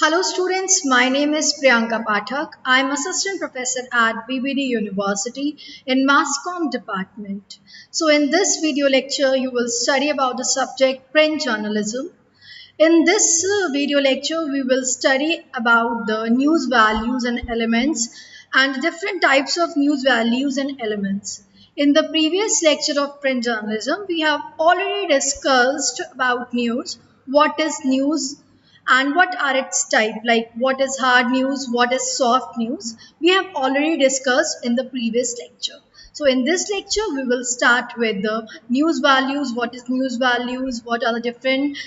Hello students, my name is Priyanka Pathak. I am assistant professor at BBD University in Mass Comm department. So in this video lecture, you will study about the subject print journalism. In this video lecture, we will study about the news values and elements and different types of news values and elements. In the previous lecture of print journalism, we have already discussed about news, what is news and what are its type, like what is hard news, what is soft news. We have already discussed in the previous lecture. So in this lecture, we will start with the news values. What is news values? What are the different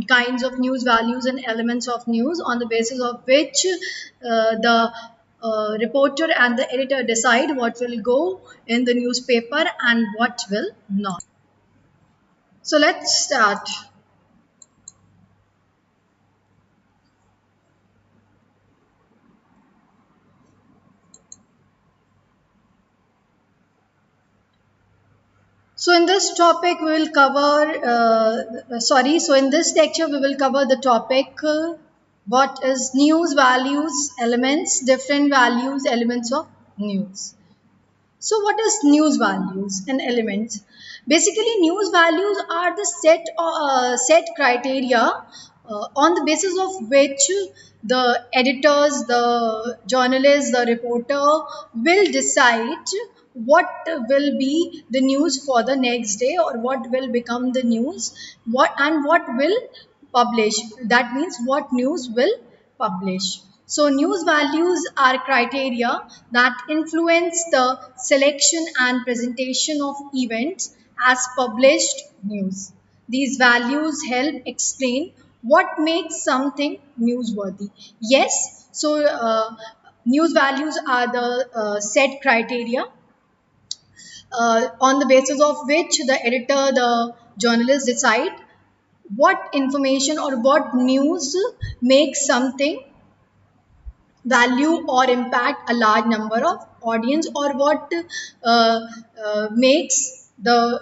kinds of news values and elements of news on the basis of which the reporter and the editor decide what will go in the newspaper and what will not. So let's start. So in this topic we will cover, so in this lecture we will cover the topic what is news values, elements, different values, elements of news. So what is news values and elements? Basically, news values are the set criteria on the basis of which the editors, the journalists, the reporter will decide what will be the news for the next day or what will become the news, what will publish. That means what news will publish. So news values are criteria that influence the selection and presentation of events as published news. These values help explain what makes something newsworthy. Yes, so news values are the set criteria on the basis of which the editor, the journalist decide what information or what news makes something value or impact a large number of audience, or what makes the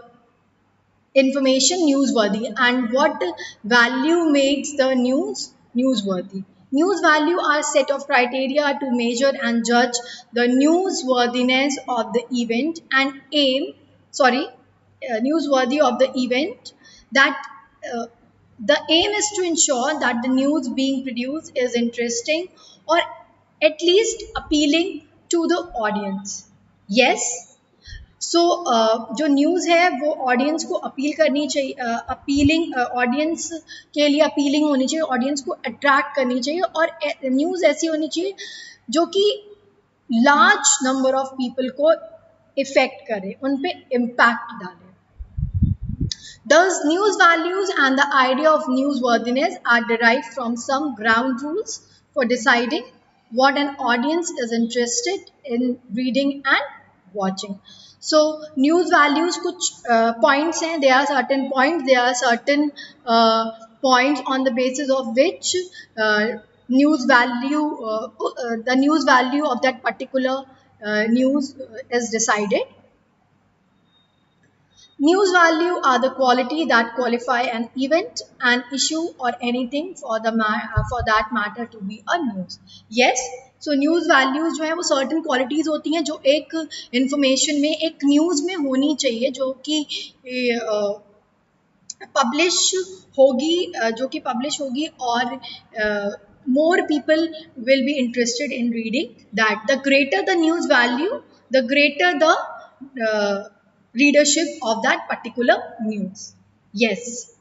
information newsworthy and what value makes the news newsworthy. News value are set of criteria to measure and judge the newsworthiness of the event and newsworthy of the event. That uh, the aim is to ensure that the news being produced is interesting or at least appealing to the audience. Yes, सो जो news है वो audience को appeal करनी चाहिए, appealing audience के लिए appealing होनी चाहिए, ऑडियंस को अट्रैक्ट करनी चाहिए और न्यूज़ ऐसी होनी चाहिए जो कि लार्ज नंबर ऑफ पीपल को इफेक्ट करे, उन पे इम्पैक्ट डाले. Thus, news values and the idea of newsworthiness are derived from some ground rules for deciding what an audience is interested in reading and watching. So, news values कुछ points हैं. There are certain points. There are certain points on the basis of which news value, the news value of that particular news is decided. News value are the quality that qualify an event, an issue or anything for that matter to be a news. Yes, so news values जो है वो certain qualities होती हैं जो एक information में, एक news में होनी चाहिए, जो कि पब्लिश होगी, जो कि पब्लिश होगी और more people will be interested in reading that. The greater the news value, the greater the readership of that particular news. Yes.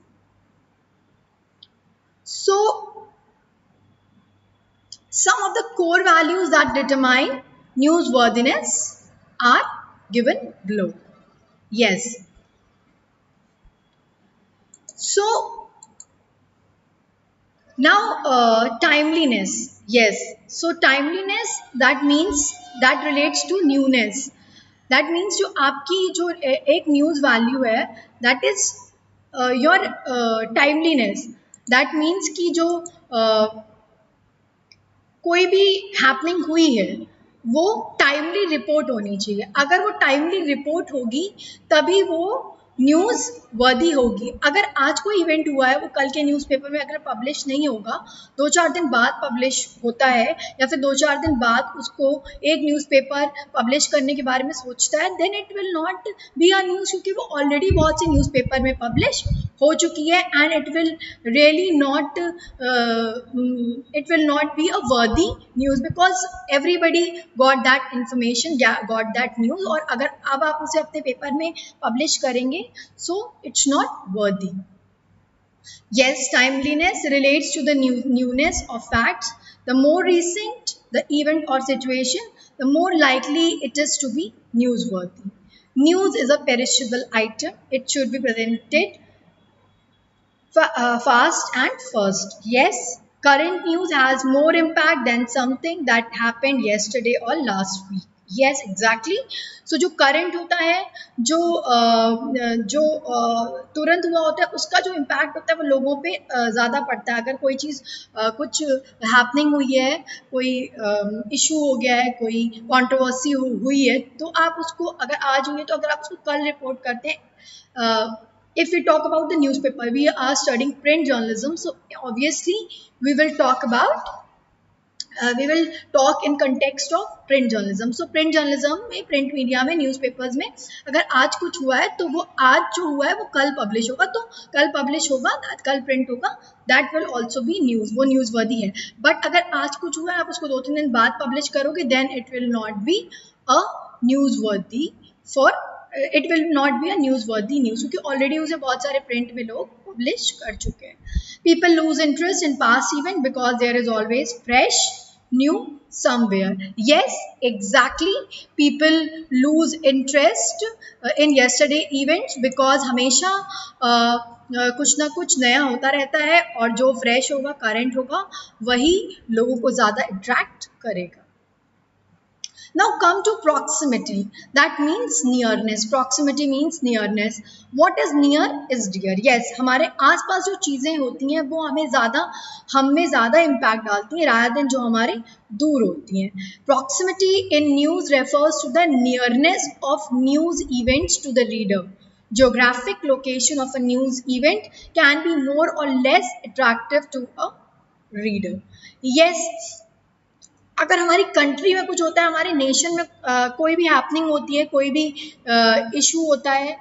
So some of the core values that determine newsworthiness are given below. Yes. So now timeliness. Yes. So timeliness, that means that relates to newness. That means जो आपकी जो एक news value है, that is your timeliness. That means कि जो कोई भी happening हुई है वो टाइमली रिपोर्ट होनी चाहिए. अगर वो टाइमली रिपोर्ट होगी तभी वो न्यूज़ वर्दी होगी। अगर आज कोई इवेंट हुआ है वो कल के न्यूज़पेपर में अगर पब्लिश नहीं होगा, 2-4 दिन बाद पब्लिश होता है या फिर 2-4 दिन बाद उसको एक न्यूज़पेपर पब्लिश करने के बारे में सोचता है, then it will not be a news, क्योंकि वो ऑलरेडी बहुत से न्यूज़पेपर में पब्लिश हो चुकी है and it will really not it will not be a worthy news because everybody got that information, got that news, और अगर अब आप उसे अपने पेपर में पब्लिश करेंगे so it's not worthy. Yes, timeliness relates to the newness of facts. The more recent the event or situation, the more likely it is to be newsworthy. News is a perishable item. It should be presented fast and first. Yes, current news has more impact than something that happened yesterday or last week. Yes, exactly. So जो current होता है, जो तुरंत हुआ होता है, उसका जो इम्पैक्ट होता है वो लोगों पे ज़्यादा पड़ता है. अगर कोई चीज़ कुछ हैपनिंग हुई है, कोई इशू हो गया है, कोई कंट्रोवर्सी हुई है, तो आप उसको अगर आज हुई है तो अगर आप उसको कल रिपोर्ट करते हैं. If we talk about the newspaper, we are studying print journalism, so obviously we will talk about we will talk in context of print journalism. So print journalism में, print media में, newspapers में अगर आज कुछ हुआ है तो वो आज जो हुआ है वो कल publish होगा, तो कल publish होगा, कल print होगा, that will also be news, वो newsworthy है. But अगर आज कुछ हुआ है आप उसको 2-3 दिन बाद publish करोगे, then it will not be a newsworthy for it will not be a newsworthy news, क्योंकि ऑलरेडी उसे बहुत सारे प्रिंट में लोग पब्लिश कर चुके हैं. People lose interest in past event because there is always fresh new somewhere. Yes, exactly. People lose interest in yesterday events because हमेशा कुछ ना कुछ नया होता रहता है और जो फ्रेश होगा, करंट होगा, वही लोगों को ज़्यादा अट्रैक्ट करेगा. Now come to proximity. That means nearness. Proximity means nearness. What is near is dear. Yes, हमारे आसपास जो चीज़ें होती हैं वो हम में ज़्यादा impact डालती हैं rather than जो हमारे दूर होती हैं. Proximity in news refers to the nearness of news events to the reader. Geographic location of a news event can be more or less attractive to a reader. Yes, अगर हमारी country में कुछ होता है, हमारे नेशन में कोई भी हैपनिंग होती है, कोई भी इशू होता है,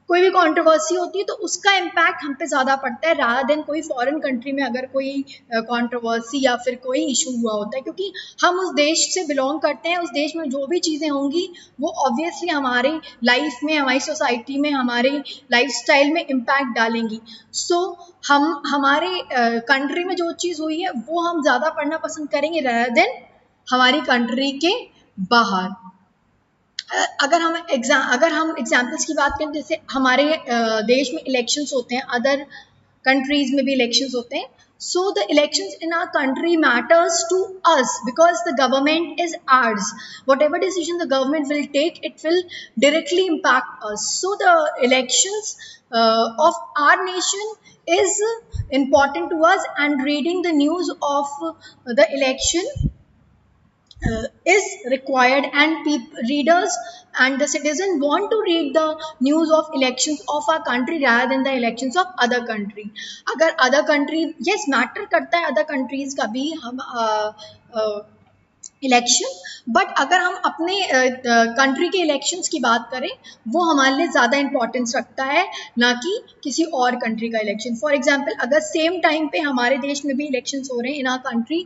कोई भी कंट्रोवर्सी होती है, तो उसका इम्पैक्ट हम पे ज़्यादा पड़ता है रादर देन कोई फॉरेन कंट्री में अगर कोई कंट्रोवर्सी या फिर कोई इशू हुआ होता है, क्योंकि हम उस देश से बिलोंग करते हैं. उस देश में जो भी चीज़ें होंगी वो ऑब्वियसली हमारे लाइफ में, हमारी सोसाइटी में, हमारे लाइफस्टाइल में इम्पैक्ट डालेंगी. सो हम हमारे कंट्री में जो चीज़ हुई है वो हम ज़्यादा पढ़ना पसंद करेंगे रादर देन हमारी कंट्री के बाहर. अगर हम एग्जाम्पल्स की बात करें, जैसे हमारे देश में इलेक्शंस होते हैं, अदर कंट्रीज में भी इलेक्शंस होते हैं. So the elections in our country matters to us because the government is ours. Whatever decision the government will take, it will directly impact us. So the elections of our nation is important to us, and reading the news of the election is required, and readers and the citizen want to read the news of elections of our country rather than the elections of other country. अगर other country, yes, matter करता है other countries का भी हम election, but अगर हम अपने country के इलेक्शंस की बात करें वो हमारे लिए ज़्यादा इंपॉर्टेंस रखता है ना कि किसी और कंट्री का इलेक्शन. फॉर एग्जांपल, अगर सेम टाइम पे हमारे देश में भी इलेक्शंस हो रहे हैं, in our country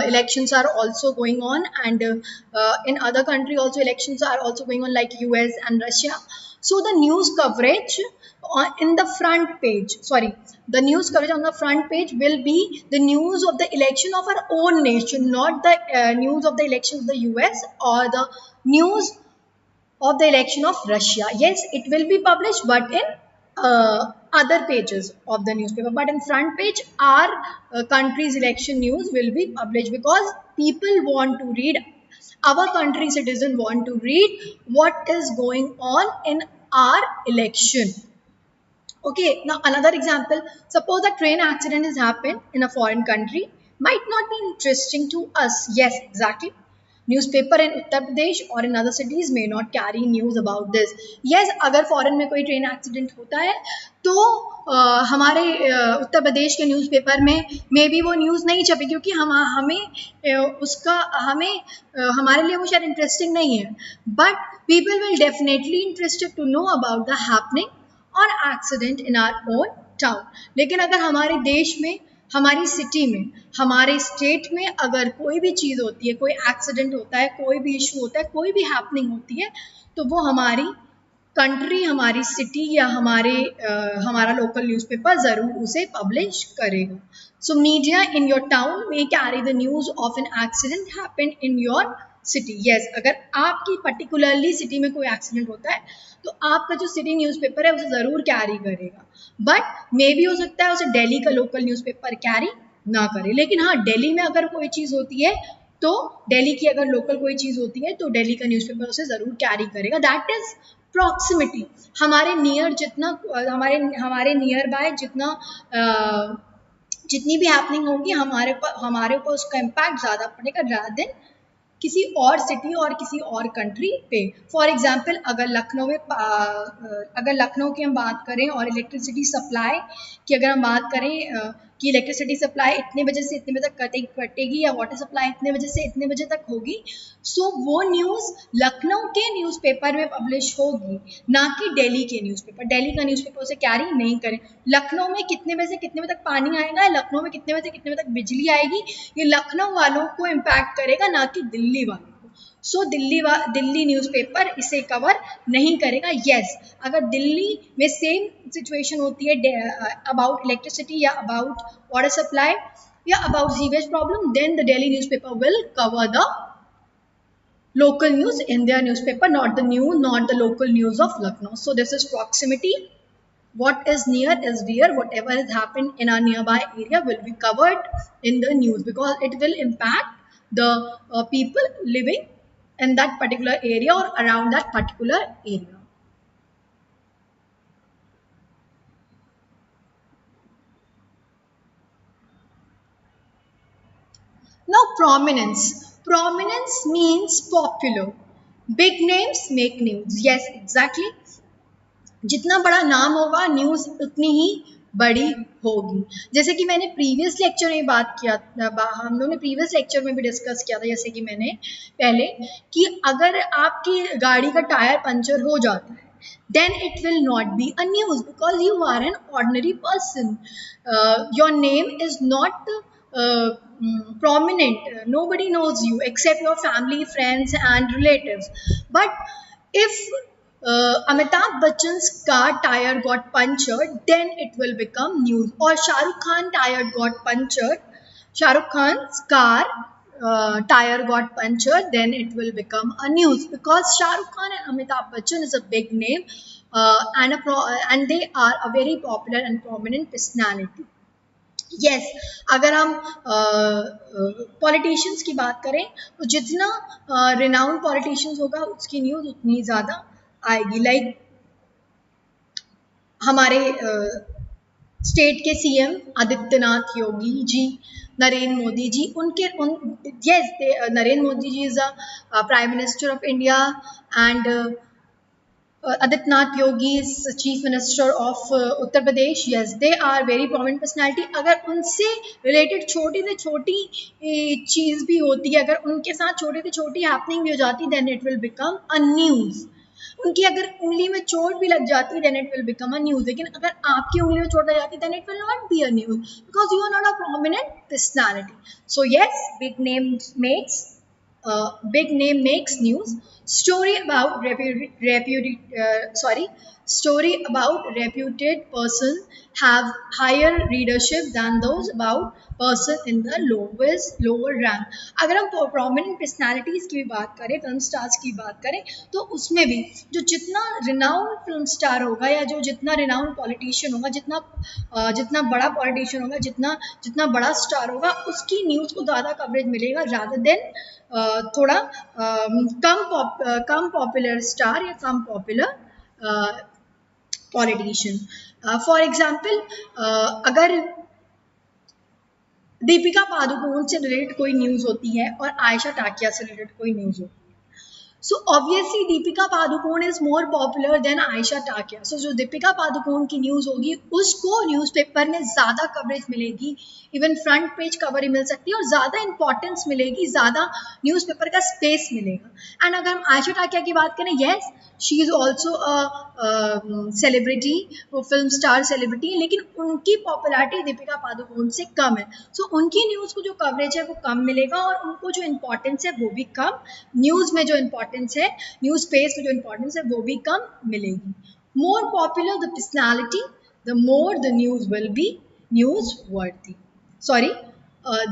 elections are also going on, and in other country also elections are also going on like US and Russia. So the news coverage the news coverage on the front page will be the news of the election of our own nation, not the news of the election of the US or the news of the election of Russia. Yes, it will be published, but in other pages of the newspaper. But in front page, our country's election news will be published because people want to read. Our country citizen want to read what is going on in our election. Okay, now another example. Suppose a train accident has happened in a foreign country. Might not be interesting to us. Yes, exactly. Newspaper in Uttar Pradesh or in other cities may not carry news about this. Yes, अगर foreign में कोई train accident होता है तो हमारे उत्तर प्रदेश के newspaper में may be वो न्यूज़ नहीं छपे, क्योंकि उसका हमारे लिए वो शायद इंटरेस्टिंग नहीं है, but people will definitely interested to know about the happening और accident in our own town. लेकिन अगर हमारे देश में, हमारी सिटी में, हमारे स्टेट में अगर कोई भी चीज़ होती है, कोई एक्सीडेंट होता है, कोई भी इशू होता है, कोई भी हैपनिंग होती है, तो वो हमारी कंट्री, हमारी सिटी या हमारा लोकल न्यूज़पेपर ज़रूर उसे पब्लिश करेगा. So media in your town may carry the news of an accident happened in your city. Yes, अगर आपकी पर्टिकुलरली सिटी में कोई एक्सीडेंट होता है तो आपका जो सिटी न्यूज़पेपर है उसे ज़रूर कैरी करेगा, बट मे भी हो सकता है उसे दिल्ली का लोकल न्यूज़पेपर कैरी ना करे. लेकिन हाँ, दिल्ली में अगर कोई चीज़ होती है तो दिल्ली की अगर लोकल कोई चीज़ होती है तो दिल्ली का न्यूज़पेपर उसे ज़रूर कैरी करेगा. That is proximity. हमारे नियर जितना, हमारे नियर बाय जितनी भी हैपनिंग होगी हमारे ऊपर उसका इम्पैक्ट ज़्यादा पड़ेगा रादर देन किसी और सिटी और किसी और कंट्री पे. फॉर एग्जाम्पल, अगर लखनऊ की हम बात करें और इलेक्ट्रिसिटी सप्लाई की अगर हम बात करें कि इलेक्ट्रिसिटी सप्लाई इतने बजे से इतने बजे तक कटेगी या वाटर सप्लाई इतने बजे से इतने बजे तक होगी, सो वो न्यूज़ लखनऊ के न्यूज़पेपर में पब्लिश होगी, ना कि दिल्ली के न्यूज़पेपर. दिल्ली का न्यूज़पेपर उसे कैरी नहीं करें. लखनऊ में कितने बजे से कितने बजे तक पानी आएगा, लखनऊ में कितने बजे से कितने बजे तक बिजली आएगी, ये लखनऊ वालों को इम्पैक्ट करेगा, ना कि दिल्ली वालों को. सो दिल्ली न्यूज़पेपर इसे कवर नहीं करेगा. यस, अगर दिल्ली में सेम सिचुएशन होती है अबाउट इलेक्ट्रिसिटी या अबाउट वाटर सप्लाई या about sewage problem, then the Delhi newspaper will cover the local news in their newspaper, not the local news of Lucknow. So this is proximity. What is near is dear. Whatever has happened in our nearby area will be covered in the news because it will impact the people living in that particular area or around that particular area. Now, prominence means popular. Big names make news. Yes, exactly. जितना बड़ा नाम होगा news उतनी ही बड़ी होगी. जैसे कि मैंने प्रीवियस लेक्चर में बात किया, हम लोगों ने प्रीवियस लेक्चर में भी डिस्कस किया था, जैसे कि मैंने पहले, कि अगर आपकी गाड़ी का टायर पंचर हो जाता है, then it will not be a news because you are an ordinary person. Your name is not prominent. Nobody knows you except your family, friends, and relatives. But if Amitabh Bachchan's car tire got punctured, then it will become news. Or Shah Rukh Khan tire got punctured, Shah Rukh Khan's car tire got punctured, then it will become a news because Shah Rukh Khan and Amitabh Bachchan is a big name and they are a very popular and prominent personality. Yes, अगर हम politicians की बात करें तो जितना renowned politicians होगा उसकी news उतनी ज़्यादा आएगी. लाइक हमारे स्टेट के CM Adityanath Yogi ji, Narendra Modi ji, Narendra Modi ji is a prime minister of India and Adityanath Yogi is Chief Minister of Uttar Pradesh. Yes, they are very prominent personality. अगर उनसे related छोटी से छोटी चीज़ भी होती है, अगर उनके साथ छोटी से छोटी हैपनिंग भी हो जाती, then it will become a news. उनकी अगर उंगली में चोट भी लग जाती, then it will become a news. लेकिन अगर आपकी उंगली में चोट लग जाती, then it will not be a news because you are not a prominent personality. So yes, big name makes news. Story about reputed person have higher readership than those about person in the lower rank. अगर हम prominent personalities की भी बात करें, film stars की बात करें, तो उसमें भी जो जितना renowned फिल्म स्टार होगा या जो जितना renowned politician होगा, जितना बड़ा politician होगा, जितना बड़ा स्टार होगा, उसकी न्यूज़ को ज़्यादा कवरेज मिलेगा rather than थोड़ा कम पॉपुलर स्टार या कम पॉपुलर पॉलिटिशियन. फॉर एग्जाम्पल, अगर दीपिका पादुकोण से रिलेटेड कोई न्यूज़ होती है और आयशा टाकिया से रिलेटेड कोई न्यूज़ होती है, so obviously Deepika Padukone is more popular than Ayesha Takia. So जो दीपिका पादुकोण की न्यूज़ होगी उसको न्यूज़पेपर में ज़्यादा कवरेज मिलेगी, इवन फ्रंट पेज कवर ही मिल सकती है और ज़्यादा इंपॉर्टेंस मिलेगी, ज़्यादा न्यूज़पेपर का स्पेस मिलेगा। एंड अगर हम आयशा टाकिया की बात करें, yes she is also a celebrity, वो फिल्म स्टार सेलिब्रिटी है, लेकिन उनकी पॉपुलैरिटी दीपिका पादुकोण से कम है। सो उनकी न्यूज़ को जो कवरेज है वो कम मिलेगा और उनको जो इम्पोर्टेंस है वो भी कम, न्यूज़ में जो इम्पोर्टेंस है, न्यूज़ स्पेस में जो इम्पोर्टेंस है वो भी कम मिलेगी। More popular the personality, the more the news will be news वर्दी, sorry,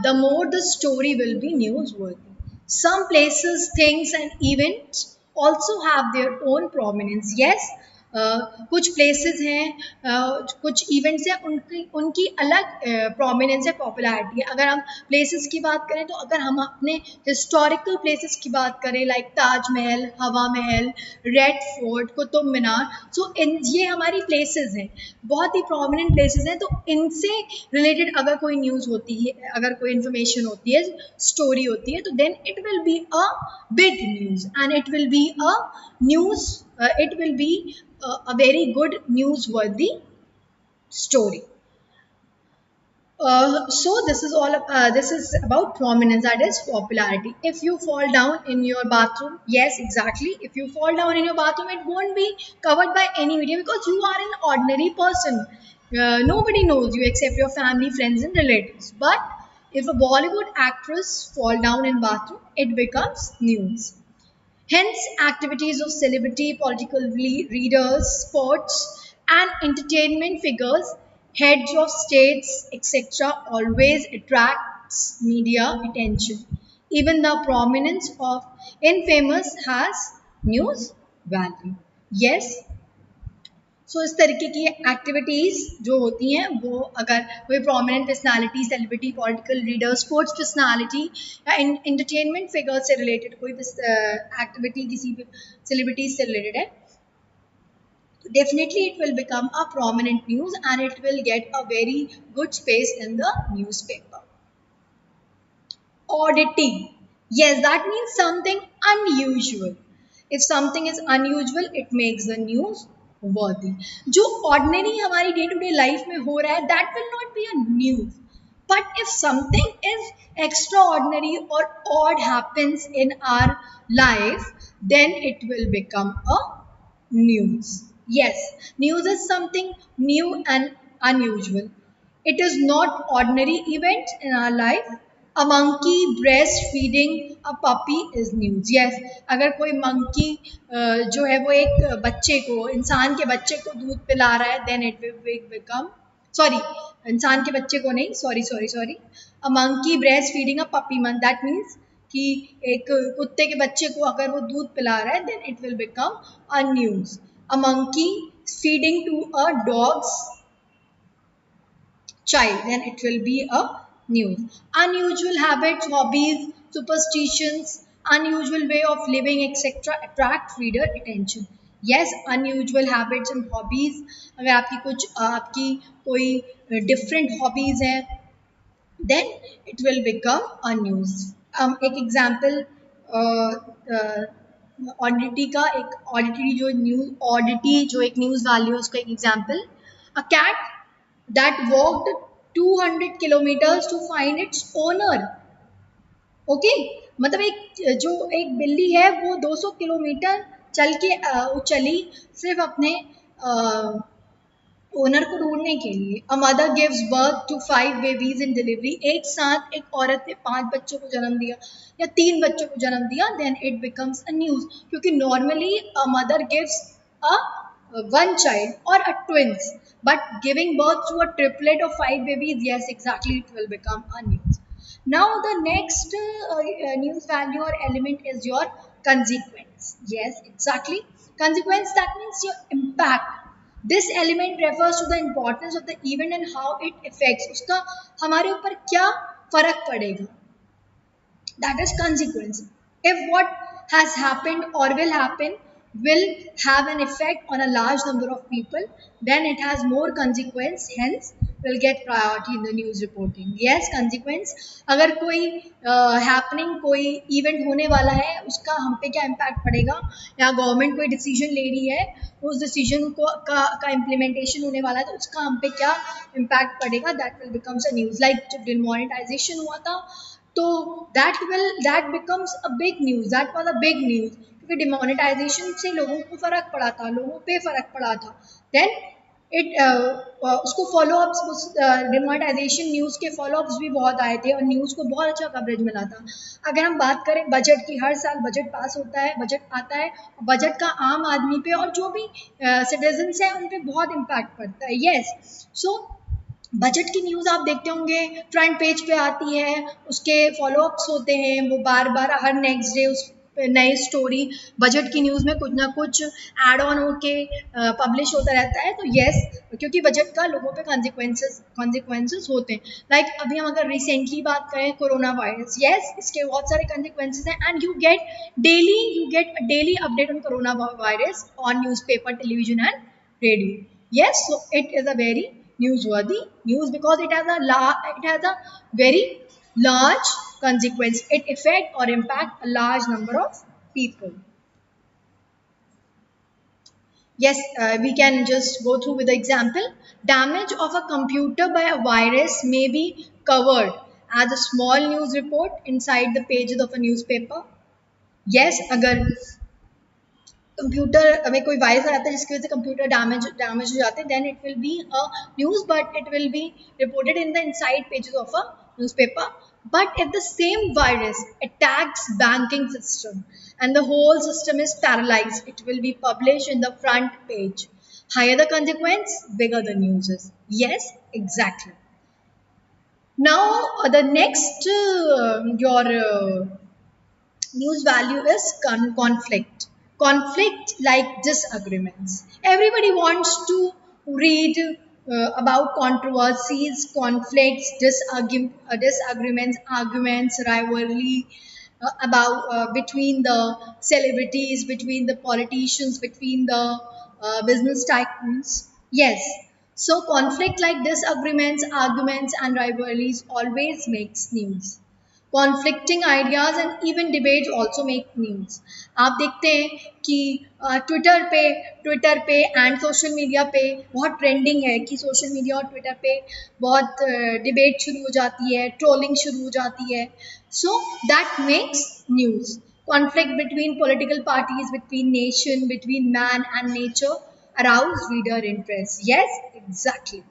the more the story will be newsworthy. Some places, things, and events also have their own prominence. Yes, कुछ places हैं, कुछ events हैं, उनकी उनकी अलग prominence है, popularity है। अगर हम प्लेसेस की बात करें तो अगर हम अपने हिस्टोरिकल प्लेसेस की बात करें लाइक ताजमहल, हवा महल, रेड फोर्ट, कुतुब मीनार, सो इन ये हमारी प्लेसेस हैं, बहुत ही प्रोमिनेंट प्लेसेस हैं। तो इनसे रिलेटेड अगर कोई न्यूज़ होती है, अगर कोई इन्फॉर्मेशन होती है, स्टोरी होती है, तो then it will be a big news and it will be a news, it will be a very good newsworthy story. So this is all. This is about prominence, that is popularity. If you fall down in your bathroom, yes, exactly. If you fall down in your bathroom, it won't be covered by any media because you are an ordinary person. Nobody knows you except your family, friends, and relatives. But if a Bollywood actress fall down in bathroom, it becomes news. Hence, activities of celebrity, political leaders, sports, and entertainment figures, heads of states, etc., always attracts media attention. Even the prominence of infamous has news value. Yes, सो इस तरीके की activities जो होती हैं वो अगर कोई prominent personality, celebrity, political leader, sports personality या इंटरटेनमेंट फिगर से रिलेटेड कोई एक्टिविटी किसी भी सेलिब्रिटी से रिलेटेड है, definitely it will become a prominent news and it will get a very good space in the newspaper. Oddity, yes, that means something unusual. If something is unusual, it makes the news worthy. जो ordinary हमारी day to day life में हो रहा है, that will not be a news. But if something is extraordinary or odd happens in our life, then it will become a news. Yes, news is something new and unusual. It is not ordinary event in our life. A monkey breastfeeding a puppy is news. Yes, अगर कोई monkey जो है वो एक बच्चे को, इंसान के बच्चे को दूध पिला रहा है, then it will become, sorry, इंसान के बच्चे को नहीं, sorry, a monkey breastfeeding a puppy, that means कि एक कुत्ते के बच्चे को अगर वो दूध पिला रहा है, then it will become a news. A monkey feeding to a dog's child, then it will be a news. Unusual habits, hobbies, superstitions, unusual way of living, etc. attract reader attention. Yes, unusual habits and hobbies, अगर आपकी कोई different hobbies हैं, then it will become a news. एक example ऑडिटी का, एक ऑडिटी जो news, ऑडिटी जो एक न्यूज़ वैल्यू है उसका एक example, a cat that walked 200 kilometres to find its owner. Okay, मतलब एक बिल्ली है वो 200 किलोमीटर चली सिर्फ अपने ओनर को ढूंढने के लिए. A mother gives birth to 5 babies in delivery, एक साथ एक औरत ने 5 बच्चों को जन्म दिया या 3 बच्चों को जन्म दिया, then it becomes a news. क्योंकि normally a mother gives a one child or a twins, but giving birth to a triplet of 5 babies, yes, exactly, it will become a news. Now the next news value or element is your consequence. Yes, exactly, consequence, that means your impact. This element refers to the importance of the event and how it affects, उसका हमारे ऊपर क्या फर्क पड़ेगा, that is consequence. If what has happened or will happen will have an effect on a large number of people, then it has more consequence, hence will get priority in the news reporting. Yes, consequence, अगर कोई happening कोई event होने वाला है उसका हम पे क्या इम्पैक्ट पड़ेगा, या गवर्नमेंट कोई डिसीजन ले रही है उस डिसीजन को का इम्प्लीमेंटेशन होने वाला है तो उसका हम पे क्या इम्पैक्ट पड़ेगा, that will becomes a news. Like जब डिमोनेटाइजेशन हुआ था तो that becomes a big news, that was a big news, क्योंकि डिमोनेटाइजेशन से लोगों को फर्क पड़ा था, लोगों पे फर्क पड़ा था. देन इट उसको फॉलो अप्स, उस डिमोनेटाइजेशन न्यूज़ के फॉलो अप्स भी बहुत आए थे और न्यूज़ को बहुत अच्छा कवरेज मिला था. अगर हम बात करें बजट की, हर साल बजट पास होता है, बजट आता है, बजट का आम आदमी पे और जो भी सिटीजन्स हैं उन पे बहुत इम्पैक्ट पड़ता है. यस, सो बजट की न्यूज़ आप देखते होंगे फ्रंट पेज पे आती है, उसके फॉलो अप्स होते हैं, वो बार बार हर नेक्स्ट डे उस नई स्टोरी बजट की न्यूज़ में कुछ ना कुछ एड ऑन होके पब्लिश होता रहता है. तो यस, क्योंकि बजट का लोगों पे कॉन्सिक्वेंसेस होते हैं. लाइक अभी हम अगर रिसेंटली बात करें कोरोना वायरस, यस इसके बहुत सारे कॉन्सिक्वेंसेस हैं and you get daily update on corona virus on newspaper, television and radio. Yes, so it is a very newsworthy news because it has a very large consequence. It affect or impact a large number of people. Yes, we can just go through with the example. Damage of a computer by a virus may be covered as a small news report inside the pages of a newspaper. Yes, अगर computer में कोई virus आ जाता है जिसकी वजह से computer damage हो जाते हैं, then it will be a news but it will be reported in the inside pages of a newspaper. But if the same virus attacks banking system and the whole system is paralyzed, it will be published in the front page. Higher the consequence, bigger the news is. Yes, exactly. Now the next your news value is conflict. Conflict like disagreements. Everybody wants to read about controversies, conflicts, disagreements, arguments, rivalry, about between the celebrities, between the politicians, between the business tycoons. Yes. So conflict like disagreements, arguments, and rivalries always makes news. Conflicting ideas and even debate also make news. आप देखते हैं कि Twitter पे and social media पे बहुत trending है कि social media और ट्विटर पे बहुत डिबेट शुरू हो जाती है, ट्रोलिंग शुरू हो जाती है. So that makes news. Conflict between political parties, between nation, between man and nature arouse reader interest. Yes, exactly.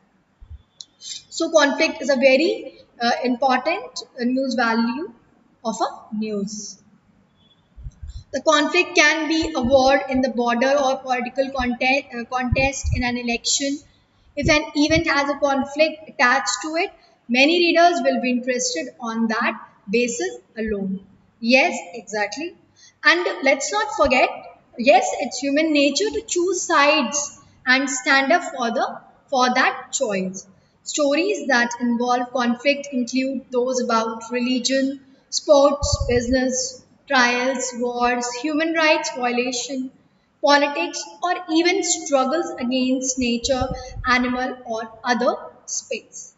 So conflict is a very important news value of a news. The conflict can be a war in the border or political contest in an election. If an event has a conflict attached to it, many readers will be interested on that basis alone. Yes, exactly. And let's not forget, yes, it's human nature to choose sides and stand up for that choice. Stories that involve conflict include those about religion, sports, business, trials, wars, human rights violation, politics, or even struggles against nature, animal, or other space.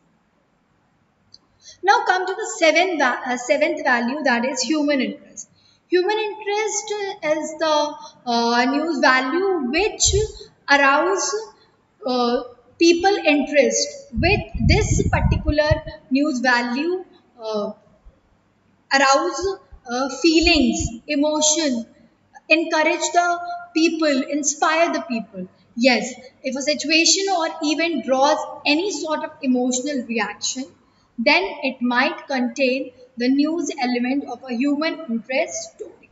Now come to the seventh value, that is human interest. Human interest is the news value which arouse people interest. With this particular news value arouse feelings, emotion, encourage the people, inspire the people. Yes, if a situation or event draws any sort of emotional reaction, then it might contain the news element of a human interest story.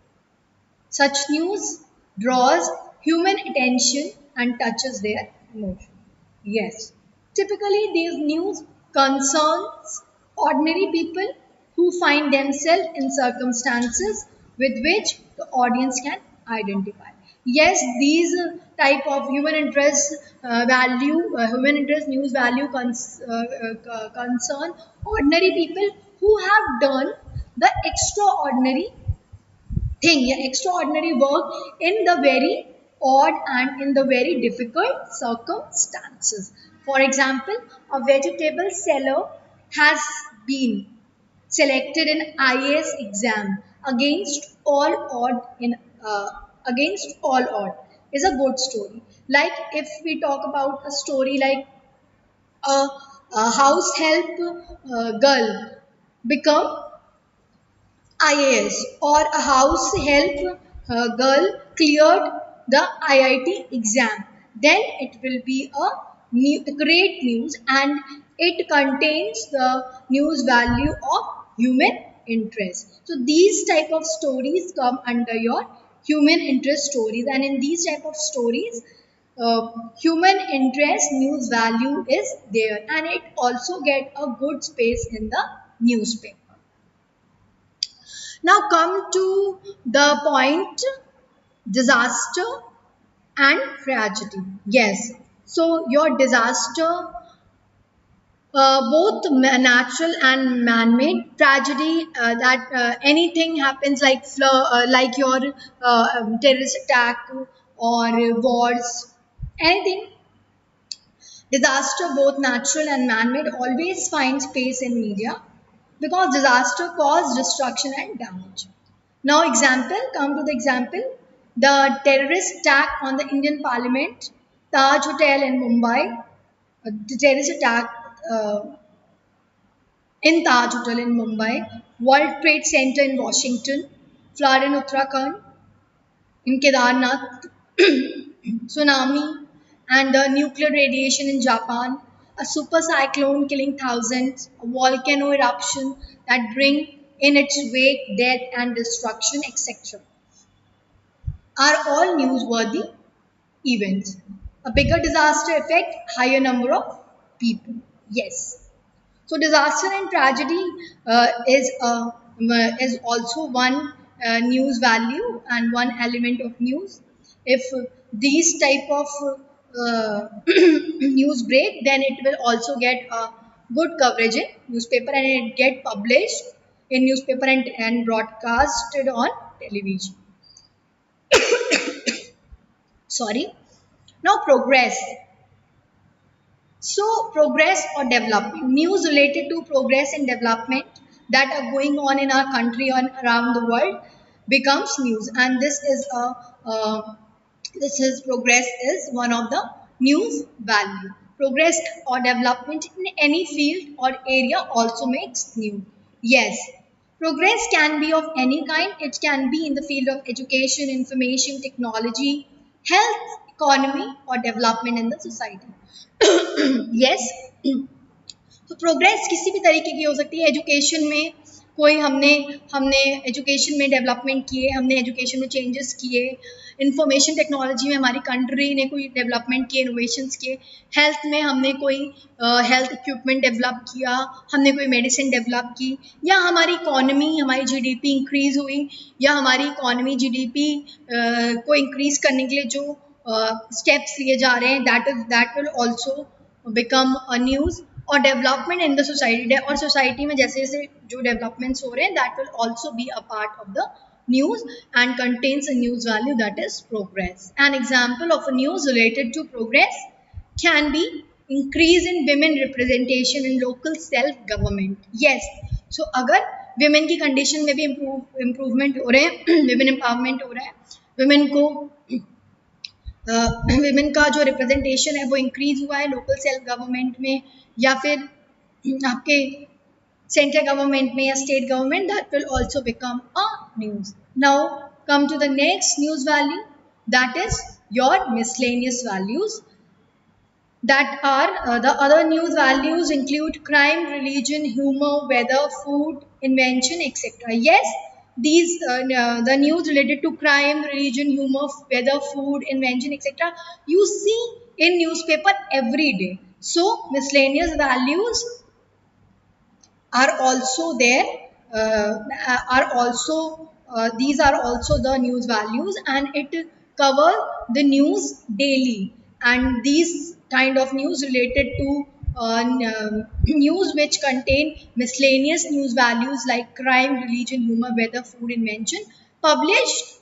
Such news draws human attention and touches their emotion. Yes, typically these news concerns ordinary people who find themselves in circumstances with which the audience can identify. Yes, these type of human interest news value concern ordinary people who have done the extraordinary thing, yeah, extraordinary work in the very odd and in the very difficult circumstances. For example, a vegetable seller has been selected in IAS exam against all odd in against all odd is a good story. Like if we talk about a story like a, a house help girl become IAS or a house help girl cleared the IIT exam, then it will be a great news and it contains the news value of human interest. So these type of stories come under your human interest stories, and in these type of stories human interest news value is there, and it also get a good space in the newspaper. Now come to the point disaster and tragedy. Yes. So your disaster, both natural and man-made tragedy, that anything happens like like your terrorist attack or wars, anything disaster, both natural and man-made, always find space in media because disaster cause destruction and damage. Now, come to the example, the terrorist attack on the Indian Parliament, Taj Hotel in Mumbai, the terrorist attack in Taj Hotel in Mumbai, World Trade Center in Washington, flood in Uttarakhand, in Kedarnath, tsunami, and the nuclear radiation in Japan, a super cyclone killing thousands, a volcano eruption that bring in its wake death and destruction, etc., are all newsworthy events. A bigger disaster affect higher number of people. Yes. So disaster and tragedy is also one news value and one element of news. If these type of news break, then it will also get good coverage in newspaper and it get published in newspaper and broadcasted on television. Sorry. Now progress. So, progress or development, news related to progress and development that are going on in our country and around the world becomes news, and uh, this is progress is one of the news value. Progress or development in any field or area also makes news. Yes, progress can be of any kind. It can be in the field of education, information, technology, health, economy, or development in the society. Yes. तो progress किसी भी तरीके की हो सकती है education में कोई हमने हमने एजुकेशन में डेवलपमेंट किए हमने एजुकेशन में चेंजेस किए इंफॉर्मेशन टेक्नोलॉजी में हमारी कंट्री ने कोई डेवलपमेंट किए इनोवेशंस किए हेल्थ में हमने कोई हेल्थ इक्विपमेंट डेवलप किया हमने कोई मेडिसिन डेवलप की या हमारी इकोनॉमी हमारी जीडीपी इंक्रीज हुई या हमारी इकोनॉमी जीडीपी को इंक्रीज करने के लिए जो स्टेप्स लिए जा रहे हैं that will also become a news और डेवलपमेंट इन द सोसाइटी और सोसाइटी में जैसे जैसे जो डेवलपमेंट्स हो रहे हैं that will also be a part of the news and contains a news value that is progress. An example of a news related to progress can be increase in women representation in local self government. Yes, so अगर women की condition में भी improvement हो रहे हैं women empowerment हो रहा है women को विमेन का जो रिप्रेजेंटेशन है वो इंक्रीज हुआ है लोकल सेल्फ गवर्नमेंट में या फिर आपके सेंट्रल गवर्नमेंट में या state government that will also become a news. Now come to the next news value that is your miscellaneous values that are the other news values include crime, religion, humor, weather, food, invention, etc. Yes, these the news related to crime, religion, humor, weather, food, invention, etc. you see in newspaper every day. So miscellaneous values are also there are also these are also the news values and it cover the news daily and these kind of news related to news which contain miscellaneous news values like crime, religion, humor, weather, food, invention published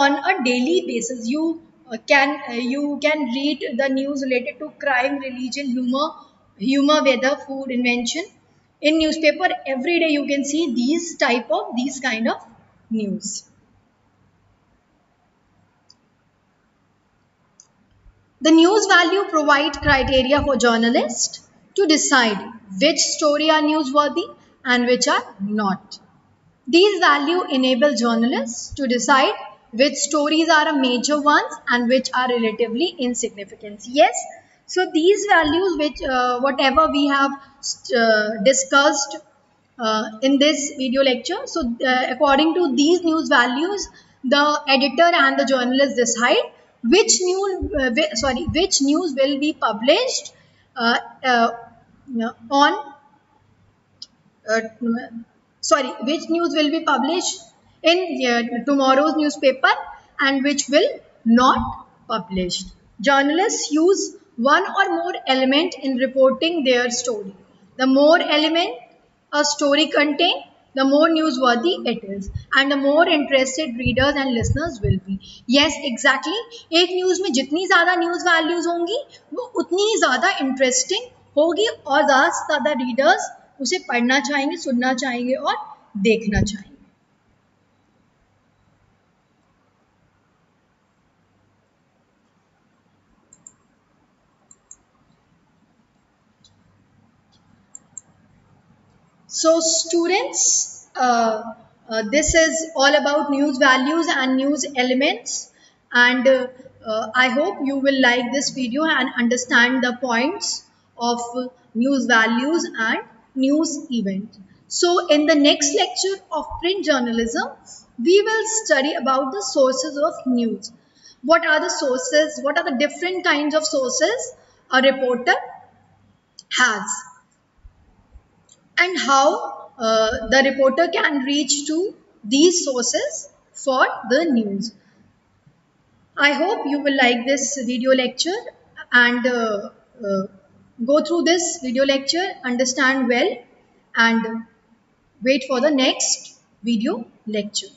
on a daily basis. You you can read the news related to crime, religion, humor, weather, food, invention. In newspaper, every day you can see these kind of news. The news value provide criteria for journalists to decide which story are newsworthy and which are not. These values enable journalists to decide which stories are a major ones and which are relatively insignificant. Yes, so these values, which whatever we have discussed in this video lecture. So, according to these news values, the editor and the journalist decide which news will be published uh, uh, on uh, which news will be published in tomorrow's newspaper and which will not published. Journalists use one or more element in reporting their story. The more element a story contain, the more newsworthy it is and the more interested readers and listeners will be. Yes, exactly. एक news में जितनी ज्यादा news values होंगी वो उतनी ही ज्यादा interesting होगी और ज्यादा से ज्यादा रीडर्स उसे पढ़ना चाहेंगे, सुनना चाहेंगे और देखना चाहेंगे. So, students, this is all about news values and news elements. And I hope you will like this video and understand the points of news values and news event. So, in the next lecture of print journalism, we will study about the sources of news. What are the sources? What are the different kinds of sources a reporter has? And how the reporter can reach to these sources for the news. I hope you will like this video lecture and go through this video lecture, understand well, and wait for the next video lecture.